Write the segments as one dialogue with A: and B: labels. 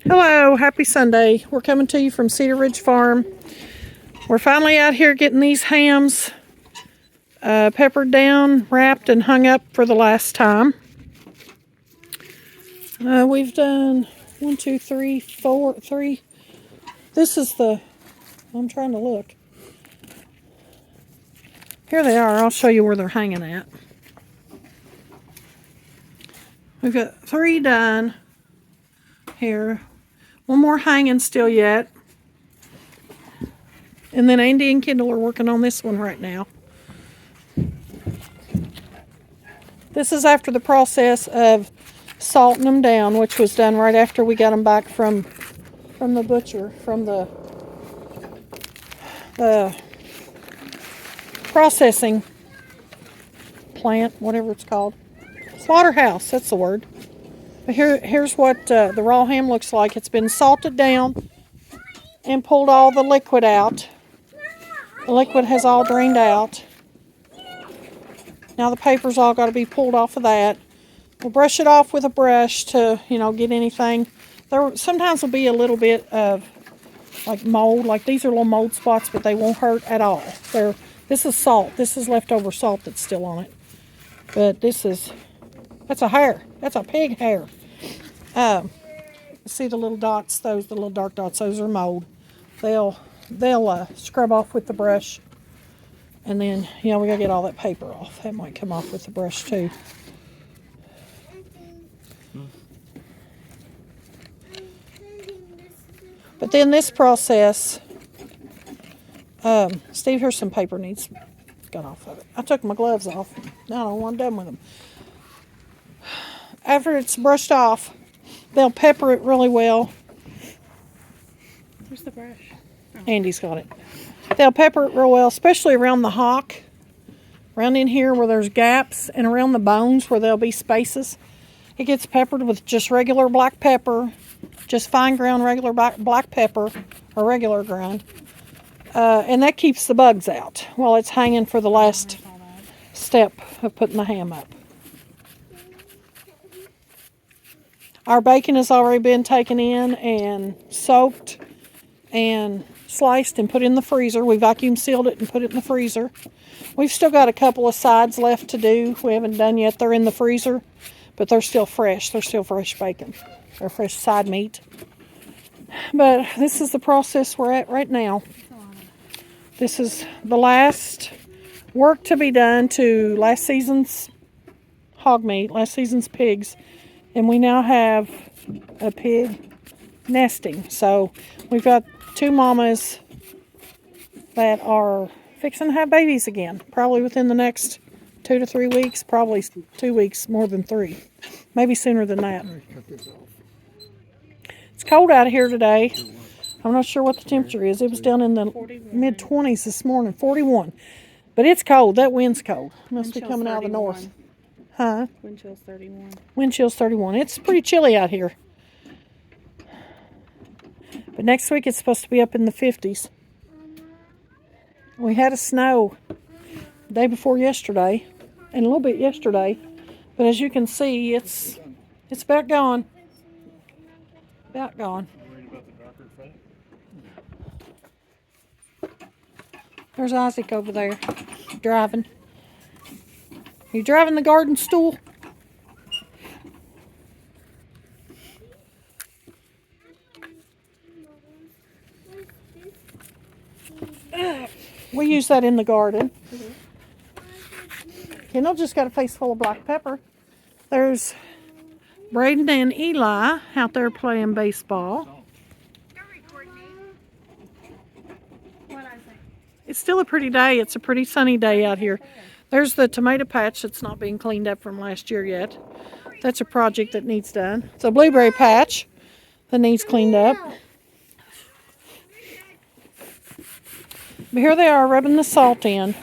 A: Hello, happy Sunday. We're coming to you from Cedar Ridge Farm. We're finally out here getting these hams peppered down, wrapped, and hung up for the last time. We've done 1, 2, 3, 4, 3. This is I'm trying to look. Here they are. I'll show you where they're hanging at. We've got 3 done here. One more hanging still yet. And then Andy and Kendall are working on this one right now. This is after the process of salting them down, which was done right after we got them back from the butcher, from the processing plant, whatever it's called. Slaughterhouse, that's the word. But here's what the raw ham looks like. It's been salted down and pulled all the liquid out. The liquid has all drained out. Now the paper's all got to be pulled off of that. We'll brush it off with a brush to, get anything. There sometimes will be a little bit of like mold. Like these are little mold spots, but they won't hurt at all. This is salt. This is leftover salt that's still on it. But that's a hair. That's a pig hair. See the little dots? The little dark dots. Those are mold. They'll scrub off with the brush, and then we gotta get all that paper off. That might come off with the brush too. But then this process, Steve, here's some paper needs got off of it. I took my gloves off. Now I'm done with them. After it's brushed off, they'll pepper it really well.
B: Where's the brush? Oh.
A: Andy's got it. They'll pepper it real well, especially around the hock, around in here where there's gaps, and around the bones where there'll be spaces. It gets peppered with just regular black pepper, just fine ground regular black pepper, or regular ground. And that keeps the bugs out while it's hanging for the last step of putting the ham up. Our bacon has already been taken in and soaked and sliced and put in the freezer. We vacuum sealed it and put it in the freezer. We've still got a couple of sides left to do. We haven't done yet. They're in the freezer, but they're still fresh. They're still fresh bacon. They're fresh side meat. But this is the process we're at right now. This is the last work to be done to last season's hog meat, last season's pigs. And we now have a pig nesting. So we've got 2 mamas that are fixing to have babies again. Probably within the next 2 to 3 weeks. Probably 2 weeks, more than 3. Maybe sooner than that. It's cold out here today. I'm not sure what the temperature is. It was down in the mid-20s this morning, 41. But it's cold. That wind's cold. Must be coming out of the north. Huh?
B: Wind chill's 31.
A: Wind chill's 31. It's pretty chilly out here. But next week it's supposed to be up in the 50s. We had a snow the day before yesterday, and a little bit yesterday. But as you can see, it's about gone. About gone. There's Isaac over there driving. You driving the garden stool? We use that in the garden. Kendall just got a face full of black pepper. There's Braden and Eli out there playing baseball. It's still a pretty day. It's a pretty sunny day out here. There's the tomato patch that's not being cleaned up from last year yet. That's a project that needs done. It's a blueberry patch that needs cleaned up. But here they are rubbing the salt in.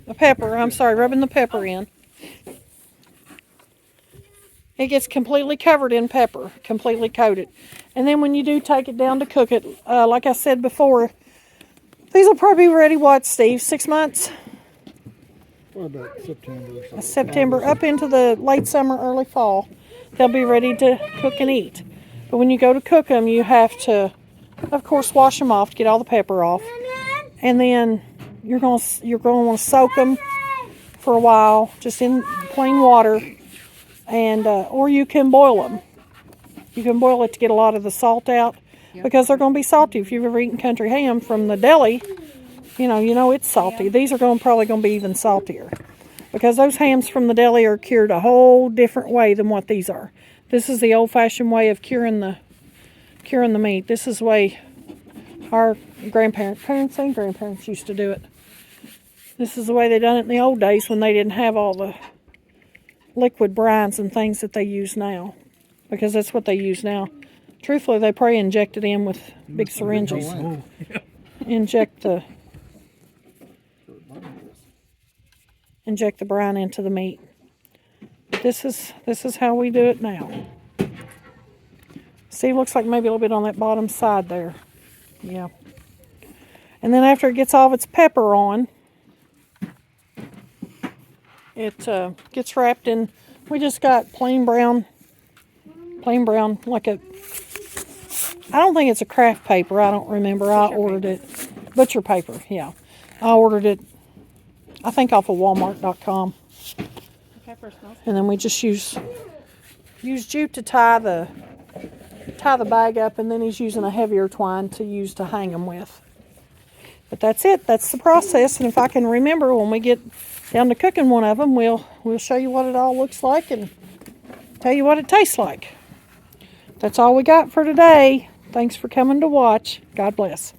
A: Rubbing the pepper in. It gets completely covered in pepper, completely coated. And then when you do take it down to cook it, like I said before, these will probably be ready, what, Steve, 6 months?
C: What about September? Or
A: September, up into the late summer, early fall. They'll be ready to cook and eat. But when you go to cook them, you have to, of course, wash them off to get all the pepper off. And then you're going to want to soak them for a while, just in plain water. And or you can boil them. You can boil it to get a lot of the salt out, because they're going to be salty. If you've ever eaten country ham from the deli, you know it's salty.
B: Yeah.
A: These are probably going to be even saltier, because those hams from the deli are cured a whole different way than what these are. This is the old-fashioned way of curing the meat. This is the way our parents and grandparents used to do it. This is the way they done it in the old days when they didn't have all the liquid brines and things that they use now, because that's what they use now. Truthfully, they probably inject it in with big syringes. Inject the brine into the meat. This is how we do it now. See, looks like maybe a little bit on that bottom side there. Yeah. And then after it gets all of its pepper on, it gets wrapped in, we just got plain brown, like a, I don't think it's a craft paper, I don't remember. I ordered it, butcher paper, yeah. I ordered it, I think off of Walmart.com.
B: The pepper smells
A: And then we just use jute to tie the bag up, and then he's using a heavier twine to use to hang them with. But that's it. That's the process. And if I can remember, when we get down to cooking one of them, we'll show you what it all looks like and tell you what it tastes like. That's all we got for today. Thanks for coming to watch. God bless.